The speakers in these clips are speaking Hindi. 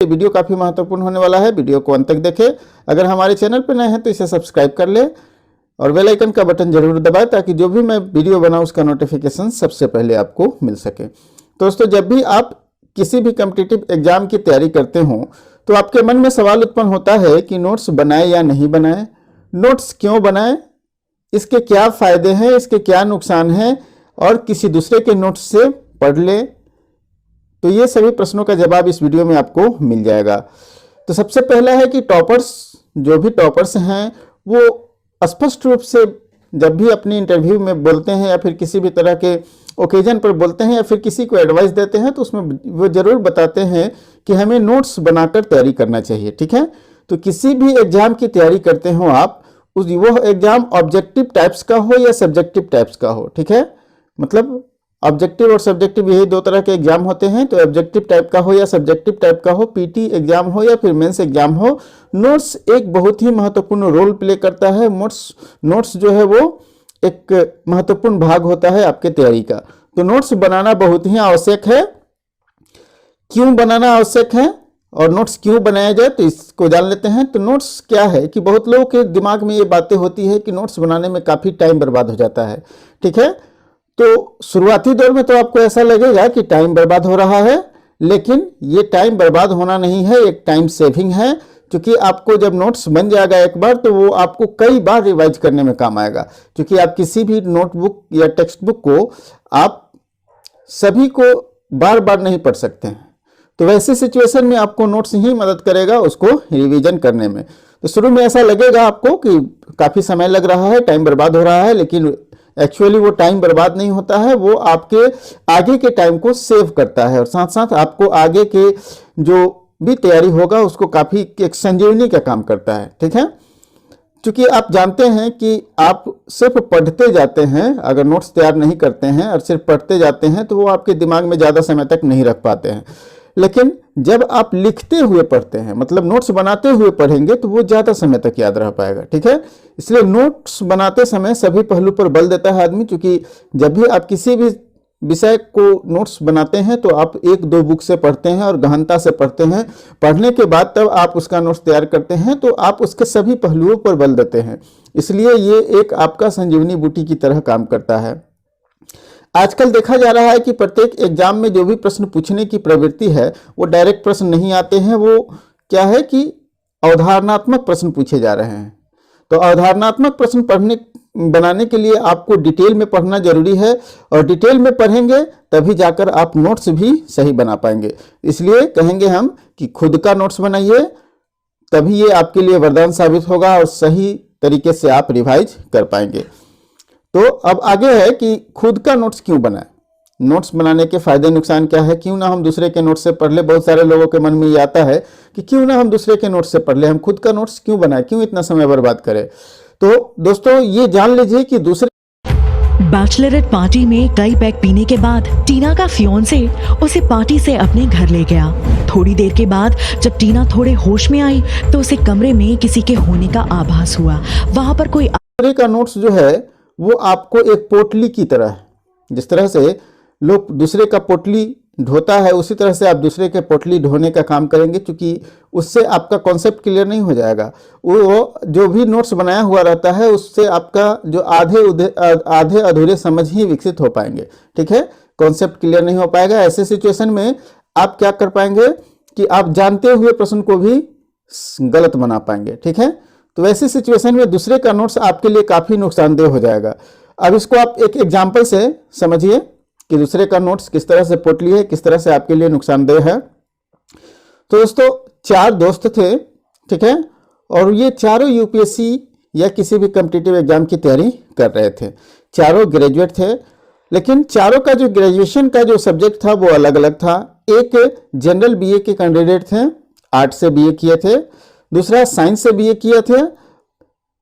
ये वीडियो काफ़ी महत्वपूर्ण होने वाला है, वीडियो को अंत तक देखें। अगर हमारे चैनल पर नए हैं तो इसे सब्सक्राइब कर ले और बेल आइकन का बटन जरूर दबाएं ताकि जो भी मैं वीडियो बनाऊं उसका नोटिफिकेशन सबसे पहले आपको मिल सके। दोस्तों, जब भी आप किसी भी कॉम्पिटिटिव एग्जाम की तैयारी करते हो तो आपके मन में सवाल उत्पन्न होता है कि नोट्स बनाए या नहीं बनाए, नोट्स क्यों बनाए, इसके क्या फ़ायदे हैं, इसके क्या नुकसान हैं, और किसी दूसरे के नोट्स से पढ़ ले। तो ये सभी प्रश्नों का जवाब इस वीडियो में आपको मिल जाएगा। तो सबसे पहला है कि जो भी टॉपर्स हैं वो स्पष्ट रूप से जब भी अपनी इंटरव्यू में बोलते हैं या फिर किसी भी तरह के ओकेजन पर बोलते हैं या फिर किसी को एडवाइस देते हैं तो उसमें वो जरूर बताते हैं कि हमें नोट्स बनाकर तैयारी करना चाहिए। ठीक है, तो किसी भी एग्जाम की तैयारी करते हो आप, वो एग्जाम ऑब्जेक्टिव टाइप्स का हो या सब्जेक्टिव टाइप्स का हो। ठीक है, मतलब ऑब्जेक्टिव और सब्जेक्टिव यही दो तरह के एग्जाम होते हैं। तो ऑब्जेक्टिव टाइप का हो या सब्जेक्टिव टाइप का हो, पीटी एग्जाम हो या फिर मेंस एग्जाम हो, नोट्स एक बहुत ही महत्वपूर्ण रोल प्ले करता है। नोट्स जो है वो एक महत्वपूर्ण भाग होता है आपके तैयारी का। तो नोट्स बनाना बहुत ही आवश्यक है। क्यों बनाना आवश्यक है और नोट्स क्यों बनाया जाए तो इसको जान लेते हैं। तो नोट्स क्या है कि बहुत लोगों के दिमाग में ये बातें होती है कि नोट्स बनाने में काफ़ी टाइम बर्बाद हो जाता है। ठीक है, तो शुरुआती दौर में तो आपको ऐसा लगेगा कि टाइम बर्बाद हो रहा है, लेकिन ये टाइम बर्बाद होना नहीं है, एक टाइम सेविंग है। क्योंकि आपको जब नोट्स बन जाएगा एक बार तो वो आपको कई बार रिवाइज करने में काम आएगा। क्योंकि आप किसी भी नोटबुक या टेक्स्ट बुक को आप सभी को बार बार नहीं पढ़ सकते हैं, तो वैसे सिचुएशन में आपको नोट्स ही मदद करेगा उसको रिवीजन करने में। तो शुरू में ऐसा लगेगा आपको कि काफ़ी समय लग रहा है, टाइम बर्बाद हो रहा है, लेकिन एक्चुअली वो टाइम बर्बाद नहीं होता है, वो आपके आगे के टाइम को सेव करता है और साथ साथ आपको आगे के जो भी तैयारी होगा उसको काफ़ी एक संजीवनी का काम करता है। ठीक है, क्योंकि आप जानते हैं कि आप सिर्फ पढ़ते जाते हैं, अगर नोट्स तैयार नहीं करते हैं और सिर्फ पढ़ते जाते हैं तो वो आपके दिमाग में ज़्यादा समय तक नहीं रख पाते हैं। लेकिन जब आप लिखते हुए पढ़ते हैं, मतलब नोट्स बनाते हुए पढ़ेंगे, तो वो ज़्यादा समय तक याद रह पाएगा। ठीक है, इसलिए नोट्स बनाते समय सभी पहलू पर बल देता है आदमी। क्योंकि जब भी आप किसी भी विषय को नोट्स बनाते हैं तो आप एक दो बुक से पढ़ते हैं और गहनता से पढ़ते हैं। पढ़ने के बाद तब आप उसका नोट्स तैयार करते हैं तो आप उसके सभी पहलुओं पर बल देते हैं। इसलिए ये एक आपका संजीवनी बूटी की तरह काम करता है। आजकल देखा जा रहा है कि प्रत्येक एग्जाम में जो भी प्रश्न पूछने की प्रवृत्ति है वो डायरेक्ट प्रश्न नहीं आते हैं, वो क्या है कि अवधारणात्मक प्रश्न पूछे जा रहे हैं। तो अवधारणात्मक प्रश्न बनाने के लिए आपको डिटेल में पढ़ना जरूरी है और डिटेल में पढ़ेंगे तभी जाकर आप नोट्स भी सही बना पाएंगे। इसलिए कहेंगे हम कि खुद का नोट्स बनाइए, तभी ये आपके लिए वरदान साबित होगा और सही तरीके से आप रिवाइज कर पाएंगे। तो अब आगे है कि खुद का नोट्स क्यों बनाएं, नोट्स बनाने के फायदे नुकसान क्या है, क्यों ना हम दूसरे के नोट्स से पढ़ ले। बहुत सारे लोगों के मन में ये आता है कि क्यों ना हम दूसरे के नोट्स से पढ़ ले, हम खुद का नोट्स क्यों बनाएं, क्यों इतना समय बर्बाद करें। तो दोस्तों ये जान लीजिए कि दूसरे बैचलरेट पार्टी में कई पैक पीने के बाद टीना का फियोंसे उसे पार्टी से अपने घर ले गया। थोड़ी देर के बाद जब टीना थोड़े होश में आई तो उसे कमरे में किसी के होने का आभास हुआ। वहां पर कोई दूसरे का नोट्स जो है वो आपको एक पोटली की तरह है। जिस तरह से लोग दूसरे का पोटली ढोता है उसी तरह से आप दूसरे के पोटली ढोने का काम करेंगे, क्योंकि उससे आपका कॉन्सेप्ट क्लियर नहीं हो जाएगा। वो जो भी नोट्स बनाया हुआ रहता है उससे आपका जो आधे अधूरे समझ ही विकसित हो पाएंगे। ठीक है, कॉन्सेप्ट क्लियर नहीं हो पाएगा। ऐसे सिचुएशन में आप क्या कर पाएंगे कि आप जानते हुए प्रश्न को भी गलत बना पाएंगे। ठीक है, तो वैसी सिचुएशन में दूसरे का नोट्स आपके लिए काफ़ी नुकसानदेह हो जाएगा। अब इसको आप एक एग्जाम्पल से समझिए कि दूसरे का नोट्स किस तरह से पोटली है, किस तरह से आपके लिए नुकसानदेह है। तो दोस्तों 4 दोस्त थे, ठीक है, और ये चारों यूपीएससी या किसी भी कॉम्पिटिटिव एग्जाम की तैयारी कर रहे थे। चारों ग्रेजुएट थे, लेकिन चारों का जो ग्रेजुएशन का जो सब्जेक्ट था वो अलग अलग था। एक जनरल बीए के कैंडिडेट थे, आर्ट से बीए किए थे, दूसरा साइंस से बीए किए थे,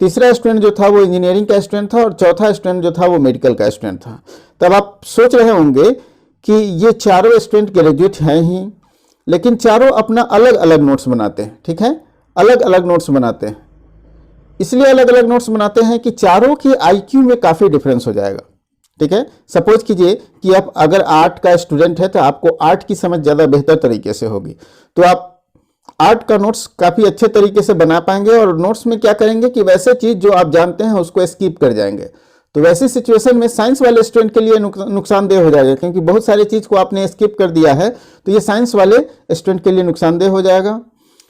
तीसरा स्टूडेंट जो था वो इंजीनियरिंग का स्टूडेंट था और चौथा स्टूडेंट जो था वो मेडिकल का स्टूडेंट था। तब आप सोच रहे होंगे कि ये चारों स्टूडेंट ग्रेजुएट हैं ही, लेकिन चारों अपना अलग अलग नोट्स बनाते हैं। ठीक है, अलग अलग नोट्स बनाते हैं। इसलिए अलग अलग नोट्स बनाते हैं कि चारों की आईक्यू में काफ़ी डिफरेंस हो जाएगा। ठीक है, सपोज कीजिए कि आप अगर आर्ट का स्टूडेंट है तो आपको आर्ट की समझ ज़्यादा बेहतर तरीके से होगी, तो आप आर्ट का नोट्स काफ़ी अच्छे तरीके से बना पाएंगे। और नोट्स में क्या करेंगे कि वैसे चीज़ जो आप जानते हैं उसको स्किप कर जाएंगे। तो वैसी सिचुएशन में साइंस वाले स्टूडेंट के लिए नुकसानदेह हो जाएगा, क्योंकि बहुत सारी चीज़ को आपने स्किप कर दिया है, तो ये साइंस वाले स्टूडेंट के लिए नुकसानदेह हो जाएगा।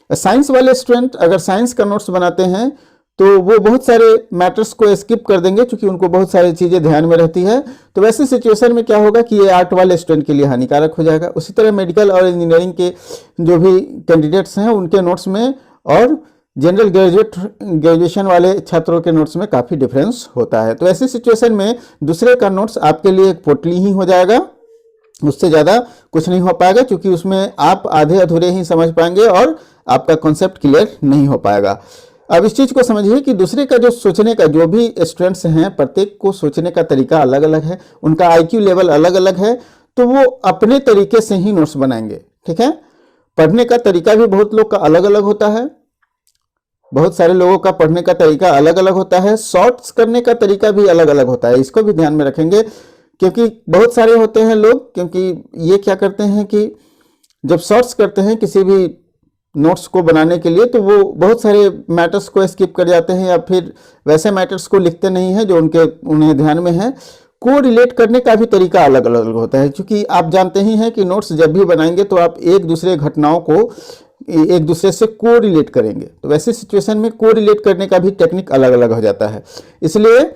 साइंस वाले स्टूडेंट अगर साइंस का नोट्स बनाते हैं तो वो बहुत सारे मैटर्स को स्किप कर देंगे, क्योंकि उनको बहुत सारी चीज़ें ध्यान में रहती है। तो वैसे सिचुएशन में क्या होगा कि ये आर्ट वाले स्टूडेंट के लिए हानिकारक हो जाएगा। उसी तरह मेडिकल और इंजीनियरिंग के जो भी कैंडिडेट्स हैं उनके नोट्स में और जनरल ग्रेजुएशन वाले छात्रों के नोट्स में काफ़ी डिफरेंस होता है। तो ऐसी सिचुएशन में दूसरे का नोट्स आपके लिए एक पोटली ही हो जाएगा, उससे ज़्यादा कुछ नहीं हो पाएगा, क्योंकि उसमें आप आधे अधूरे ही समझ पाएंगे और आपका कॉन्सेप्ट क्लियर नहीं हो पाएगा। अब इस चीज़ को समझिए कि दूसरे का जो सोचने का, जो भी स्टूडेंट्स हैं प्रत्येक को सोचने का तरीका अलग अलग है, उनका आईक्यू लेवल अलग अलग है, तो वो अपने तरीके से ही नोट्स बनाएंगे। ठीक है, पढ़ने का तरीका भी बहुत लोग का अलग अलग होता है, बहुत सारे लोगों का पढ़ने का तरीका अलग अलग होता है, शॉर्ट्स करने का तरीका भी अलग अलग होता है। इसको भी ध्यान में रखेंगे, क्योंकि बहुत सारे होते हैं लोग, क्योंकि ये क्या करते हैं कि जब शॉर्ट्स करते हैं किसी भी नोट्स को बनाने के लिए, तो वो बहुत सारे मैटर्स को स्किप कर जाते हैं या फिर वैसे मैटर्स को लिखते नहीं हैं जो उन्हें ध्यान में है। को रिलेट करने का भी तरीका अलग अलग होता है, क्योंकि आप जानते ही हैं कि नोट्स जब भी बनाएंगे तो आप एक दूसरे घटनाओं को एक दूसरे से को रिलेट करेंगे। तो वैसे सिचुएशन में को रिलेट करने का भी टेक्निक अलग अलग हो जाता है। इसलिए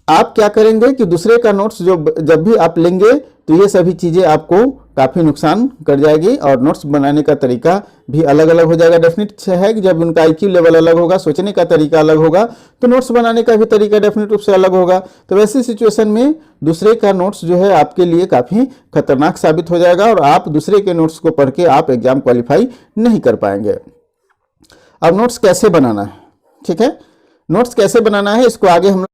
आप क्या करेंगे कि दूसरे का नोट्स जब भी आप लेंगे तो ये सभी चीज़ें आपको काफ़ी नुकसान कर जाएगी और नोट्स बनाने का तरीका भी अलग अलग हो जाएगा। डेफिनेट है कि जब उनका आईक्यू लेवल अलग होगा, सोचने का तरीका अलग होगा, तो नोट्स बनाने का भी तरीका डेफिनेट रूप से अलग होगा। तो वैसी सिचुएशन में दूसरे का नोट्स जो है आपके लिए काफ़ी खतरनाक साबित हो जाएगा और आप दूसरे के नोट्स को पढ़ के आप एग्जाम क्वालिफाई नहीं कर पाएंगे। अब नोट्स कैसे बनाना है, ठीक है, नोट्स कैसे बनाना है इसको आगे हम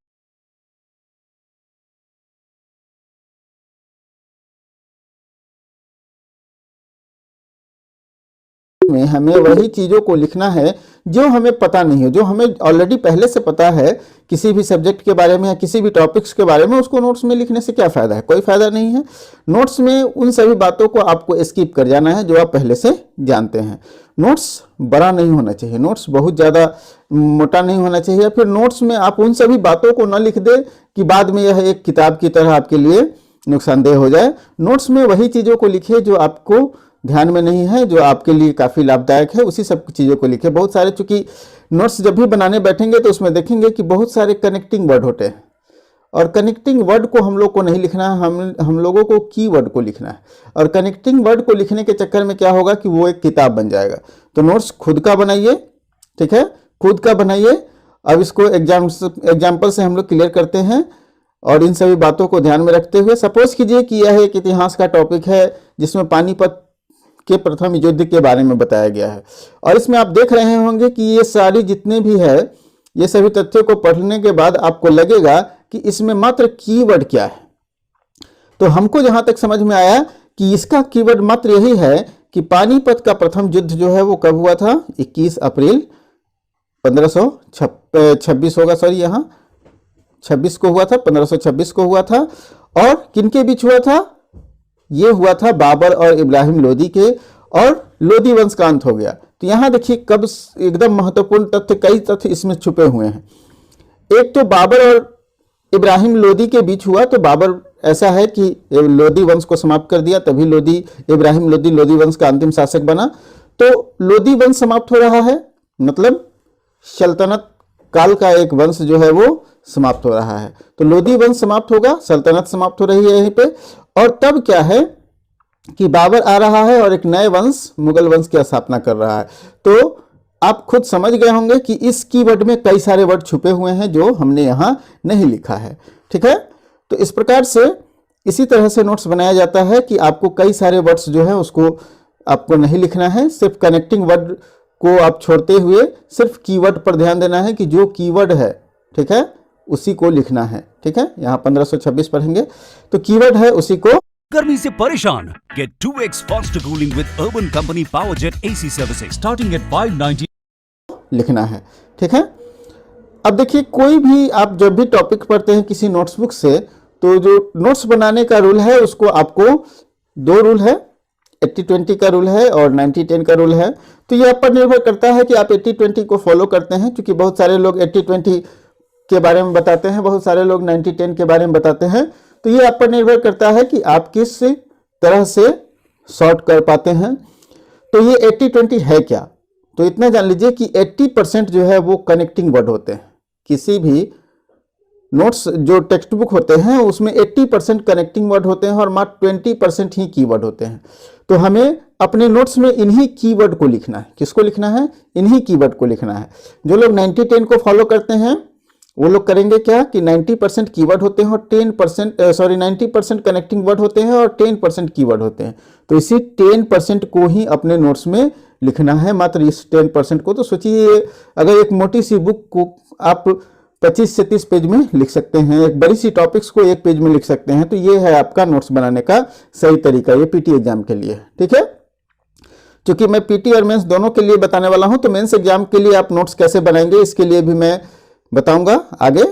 में हमें वही चीज़ों को लिखना है जो हमें पता नहीं है, जो हमें ऑलरेडी पहले से पता है किसी भी सब्जेक्ट के बारे में या किसी भी टॉपिक्स के बारे में। उसको नोट्स में लिखने से क्या फ़ायदा है, कोई फ़ायदा नहीं है। नोट्स में उन सभी बातों को आपको स्किप कर जाना है जो आप पहले से जानते हैं। नोट्स बड़ा नहीं होना चाहिए, नोट्स बहुत ज़्यादा मोटा नहीं होना चाहिए, या फिर नोट्स में आप उन सभी बातों को न लिख दे कि बाद में यह एक किताब की तरह आपके लिए नुकसानदेह हो जाए। नोट्स में वही चीज़ों को लिखिए जो आपको ध्यान में नहीं है, जो आपके लिए काफ़ी लाभदायक है, उसी सब चीज़ों को लिखे। बहुत सारे, चूंकि नोट्स जब भी बनाने बैठेंगे तो उसमें देखेंगे कि बहुत सारे कनेक्टिंग वर्ड होते हैं, और कनेक्टिंग वर्ड को हम लोग को नहीं लिखना है, हम लोगों को की वर्ड को लिखना है। और कनेक्टिंग वर्ड को लिखने के चक्कर में क्या होगा कि वो एक किताब बन जाएगा। तो नोट्स खुद का बनाइए, ठीक है, खुद का बनाइए। अब इसको एग्जाम्पल से हम लोग क्लियर करते हैं और इन सभी बातों को ध्यान में रखते हुए। सपोज कीजिए कि यह एक इतिहास का टॉपिक है जिसमें पानीपत के प्रथम युद्ध के बारे में बताया गया है, और इसमें आप देख रहे होंगे कि ये सारी जितने भी है, ये सभी तथ्यों को पढ़ने के बाद आपको लगेगा कि इसमें मात्र कीवर्ड क्या है। तो हमको जहां तक समझ में आया कि इसका कीवर्ड मात्र यही है कि पानीपत का प्रथम युद्ध जो है वो कब हुआ था, 21 अप्रैल 1526 होगा, सॉरी यहाँ 26 को हुआ था, 1526 को हुआ था। और किनके बीच हुआ था, ये हुआ था बाबर और इब्राहिम लोदी के, और लोदी वंश का अंत हो गया। तो यहाँ देखिए कब एकदम महत्वपूर्ण तथ्य, कई तथ्य इसमें छुपे हुए हैं। एक तो बाबर और इब्राहिम लोदी के बीच हुआ, तो बाबर ऐसा है कि लोदी वंश को समाप्त कर दिया, तभी इब्राहिम लोदी वंश का अंतिम शासक बना। तो लोदी वंश समाप्त हो रहा है, मतलब सल्तनत काल का एक वंश जो है वो समाप्त हो रहा है। तो लोदी वंश समाप्त होगा, सल्तनत समाप्त हो रही है यहीं पे। और तब क्या है कि बाबर आ रहा है और एक नए वंश, मुगल वंश की स्थापना कर रहा है। तो आप खुद समझ गए होंगे कि इस कीवर्ड में कई सारे वर्ड छुपे हुए हैं जो हमने यहाँ नहीं लिखा है, ठीक है। तो इस प्रकार से इसी तरह से नोट्स बनाया जाता है कि आपको कई सारे वर्ड्स जो है उसको आपको नहीं लिखना है, सिर्फ कनेक्टिंग वर्ड को आप छोड़ते हुए सिर्फ कीवर्ड पर ध्यान देना है कि जो कीवर्ड है, ठीक है, उसी को लिखना है, ठीक है। यहाँ 1526 पढ़ेंगे तो कीवर्ड है उसी को। गर्मी से परेशान? Get 2x faster cooling with Urban Company PowerJet AC servicing starting at 590 लिखना है, ठीक है। अब देखिए कोई भी आप जब भी टॉपिक पढ़ते हैं किसी नोट्सबुक से, तो जो नोट्स बनाने का रूल है उसको आपको दो रूल है। 80-20 का रूल है और 90-10 का रूल है। तो ये आप पर निर्भर करता है कि आप 80-20 को फॉलो करते हैं, क्योंकि बहुत सारे लोग 80-20 के बारे में बताते हैं, बहुत सारे लोग 90-10 के बारे में बताते हैं। तो ये आप पर निर्भर करता है कि आप किस तरह से सॉर्ट कर पाते हैं। तो ये 80-20 है क्या, तो इतना जान लीजिए कि 80% जो है वो कनेक्टिंग वर्ड होते हैं। किसी भी नोट्स जो टेक्स्ट बुक होते हैं उसमें 80% कनेक्टिंग वर्ड होते हैं और मात्र 20% ही कीवर्ड होते हैं। तो हमें अपने नोट्स में इन्हीं कीवर्ड को लिखना है। किसको लिखना है? इन्हीं कीवर्ड को लिखना है। जो लोग 90-10 को फॉलो करते हैं वो लोग करेंगे क्या कि 90% कीवर्ड होते हैं और 90% कनेक्टिंग वर्ड होते हैं और 10% कीवर्ड होते हैं। तो इसी 10% को ही अपने नोट्स में लिखना है, मात्र इस 10% को। तो सोचिए अगर एक मोटी सी बुक को आप 25 से 30 पेज में लिख सकते हैं, एक बड़ी सी टॉपिक्स को एक पेज में लिख सकते हैं, तो ये है आपका नोट्स बनाने का सही तरीका, ये पीटी एग्जाम के लिए। ठीक है, क्योंकि मैं पीटी और मेंस दोनों के लिए बताने वाला हूं, तो मेंस एग्जाम के लिए आप नोट्स कैसे बनाएंगे इसके लिए भी मैं बताऊंगा आगे।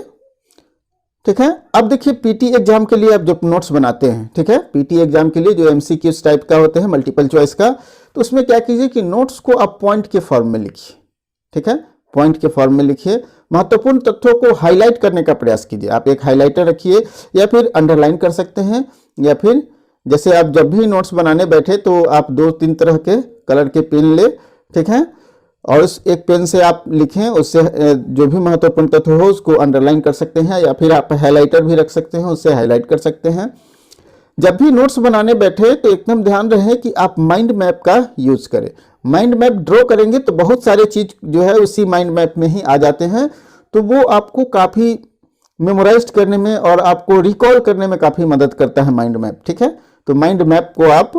ठीक है, अब देखिए पीटी एग्जाम के लिए आप जो नोट्स बनाते हैं, ठीक है, पीटी एग्जाम के लिए जो एमसीक्यूज टाइप का होते हैं, मल्टीपल चॉइस का, तो उसमें क्या कीजिए कि नोट्स को आप पॉइंट के फॉर्म में लिखिए। ठीक है, पॉइंट के फॉर्म में लिखिए। महत्वपूर्ण तथ्यों को हाईलाइट करने का प्रयास कीजिए। आप एक हाईलाइटर रखिए या फिर अंडरलाइन कर सकते हैं, या फिर जैसे आप जब भी नोट्स बनाने बैठे तो आप 2-3 तरह के कलर के पेन ले, ठीक है, और उस एक पेन से आप लिखें, उससे जो भी महत्वपूर्ण तथ्य हो उसको अंडरलाइन कर सकते हैं, या फिर आप हाईलाइटर भी रख सकते हैं, उससे हाईलाइट कर सकते हैं। जब भी नोट्स बनाने बैठे तो एकदम ध्यान रहे कि आप माइंड मैप का यूज करें। माइंड मैप ड्रॉ करेंगे तो बहुत सारे चीज जो है उसी माइंड मैप में ही आ जाते हैं, तो वो आपको काफ़ी मेमोराइज करने में और आपको रिकॉल करने में काफ़ी मदद करता है माइंड मैप। ठीक है, तो माइंड मैप को आप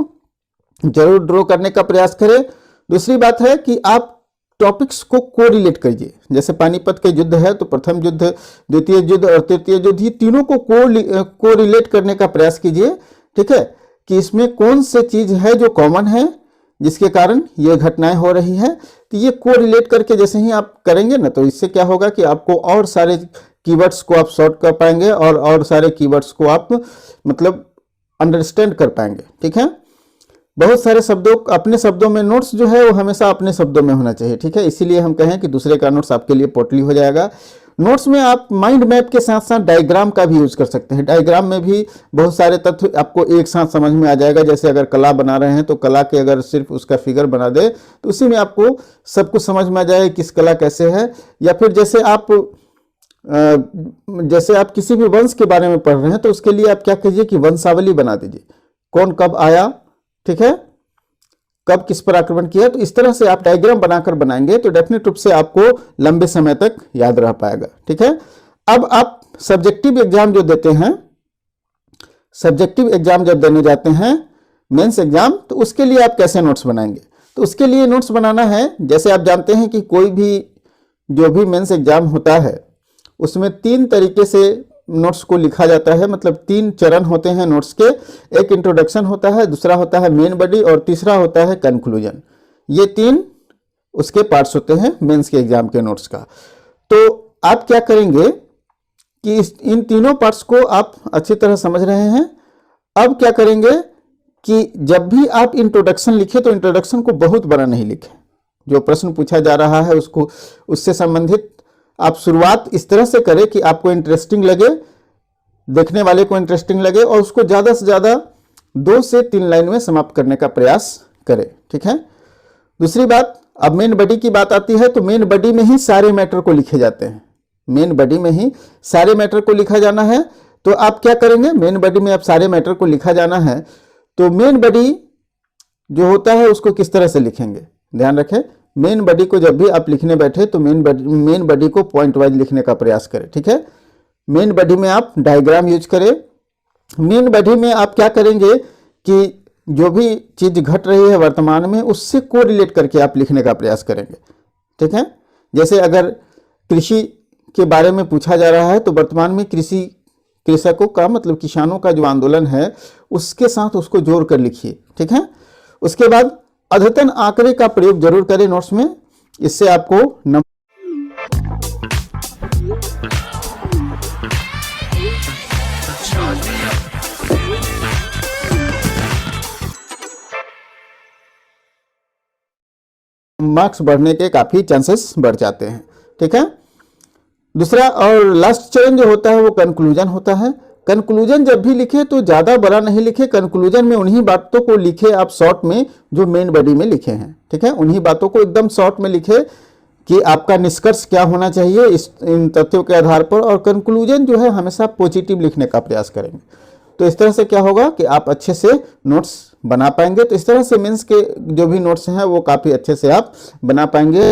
जरूर ड्रॉ करने का प्रयास करें। दूसरी बात है कि आप टॉपिक्स को कोरिलेट करिए। जैसे पानीपत के युद्ध है तो प्रथम युद्ध, द्वितीय युद्ध और तृतीय युद्ध, ये तीनों को कोरिलेट करने का प्रयास कीजिए। ठीक है, कि इसमें कौन से चीज है जो कॉमन है जिसके कारण ये घटनाएं हो रही है। तो ये कोरिलेट करके जैसे ही आप करेंगे ना, तो इससे क्या होगा कि आपको और सारे कीवर्ड्स को आप सॉर्ट कर पाएंगे और सारे कीवर्ड्स को आप मतलब अंडरस्टैंड कर पाएंगे। ठीक है, बहुत सारे शब्दों अपने शब्दों में, नोट्स जो है वो हमेशा अपने शब्दों में होना चाहिए। ठीक है, इसीलिए हम कहें कि दूसरे का नोट्स आपके लिए पोटली हो जाएगा। नोट्स में आप माइंड मैप के साथ साथ डायग्राम का भी यूज कर सकते हैं। डायग्राम में भी बहुत सारे तथ्य आपको एक साथ समझ में आ जाएगा। जैसे अगर कला बना रहे हैं तो कला के अगर सिर्फ उसका फिगर बना दे तो उसी में आपको सब कुछ समझ में आ जाएगा किस कला कैसे है। या फिर जैसे आप किसी भी वंश के बारे में पढ़ रहे हैं तो उसके लिए आप क्या कीजिए कि वंशावली बना दीजिए, कौन कब आया, ठीक है, कब किस पर आक्रमण किया। तो इस तरह से आप डायग्राम बनाकर बनाएंगे तो डेफिनेट रूप से आपको लंबे समय तक याद रह पाएगा। ठीक है, अब आप सब्जेक्टिव एग्जाम जो देते हैं, सब्जेक्टिव एग्जाम जब देने जाते हैं मेंस एग्जाम, तो उसके लिए आप कैसे नोट्स बनाएंगे। तो उसके लिए नोट्स बनाना है, जैसे आप जानते हैं कि कोई भी जो भी मेंस एग्जाम होता है उसमें 3 तरीके से नोट्स को लिखा जाता है, मतलब 3 चरण होते हैं नोट्स के। एक इंट्रोडक्शन होता है, दूसरा होता है मेन बॉडी और तीसरा होता है कंक्लूजन। ये 3 उसके पार्ट्स होते हैं मेंस के एग्जाम के नोट्स का। तो आप क्या करेंगे कि इन तीनों पार्ट्स को आप अच्छी तरह समझ रहे हैं। अब क्या करेंगे कि जब भी आप इंट्रोडक्शन लिखें तो इंट्रोडक्शन को बहुत बड़ा नहीं लिखें। जो प्रश्न पूछा जा रहा है उसको, उससे संबंधित आप शुरुआत इस तरह से करें कि आपको इंटरेस्टिंग लगे, देखने वाले को इंटरेस्टिंग लगे, और उसको ज़्यादा से ज़्यादा 2 से 3 लाइन में समाप्त करने का प्रयास करें। ठीक है, दूसरी बात, अब मेन बॉडी की बात आती है तो मेन बॉडी में ही सारे मैटर को लिखे जाते हैं। मेन बॉडी में ही सारे मैटर को लिखा जाना है। तो आप क्या करेंगे, मेन बॉडी में आप सारे मैटर को लिखा जाना है तो मेन बॉडी जो होता है उसको किस तरह से लिखेंगे, ध्यान रखें। मेन बॉडी को जब भी आप लिखने बैठे तो मेन बॉडी को पॉइंट वाइज लिखने का प्रयास करें। ठीक है, मेन बॉडी में आप डायग्राम यूज करें। मेन बॉडी में आप क्या करेंगे कि जो भी चीज घट रही है वर्तमान में उससे कोरिलेट करके आप लिखने का प्रयास करेंगे। ठीक है, जैसे अगर कृषि के बारे में पूछा जा रहा है तो वर्तमान में कृषकों का मतलब किसानों का जो आंदोलन है उसके साथ उसको जोड़ कर लिखिए। ठीक है, उसके बाद अद्यतन आंकड़े का प्रयोग जरूर करें नोट्स में, इससे आपको मार्क्स बढ़ने के काफ़ी चांसेस बढ़ जाते हैं। ठीक है। दूसरा और लास्ट चरण जो होता है वो कंक्लूजन होता है। कंक्लूजन जब भी लिखे तो ज़्यादा बड़ा नहीं लिखे, कंक्लूजन में उन्हीं बातों को लिखे आप शॉर्ट में जो मेन बॉडी में लिखे हैं। ठीक है, उन्हीं बातों को एकदम शॉर्ट में लिखे कि आपका निष्कर्ष क्या होना चाहिए इन तथ्यों के आधार पर, और कंक्लूजन जो है हमेशा पॉजिटिव लिखने का प्रयास करेंगे। तो इस तरह से क्या होगा कि आप अच्छे से नोट्स बना पाएंगे। तो इस तरह से मेंस के जो भी नोट्स हैं वो काफ़ी अच्छे से आप बना पाएंगे।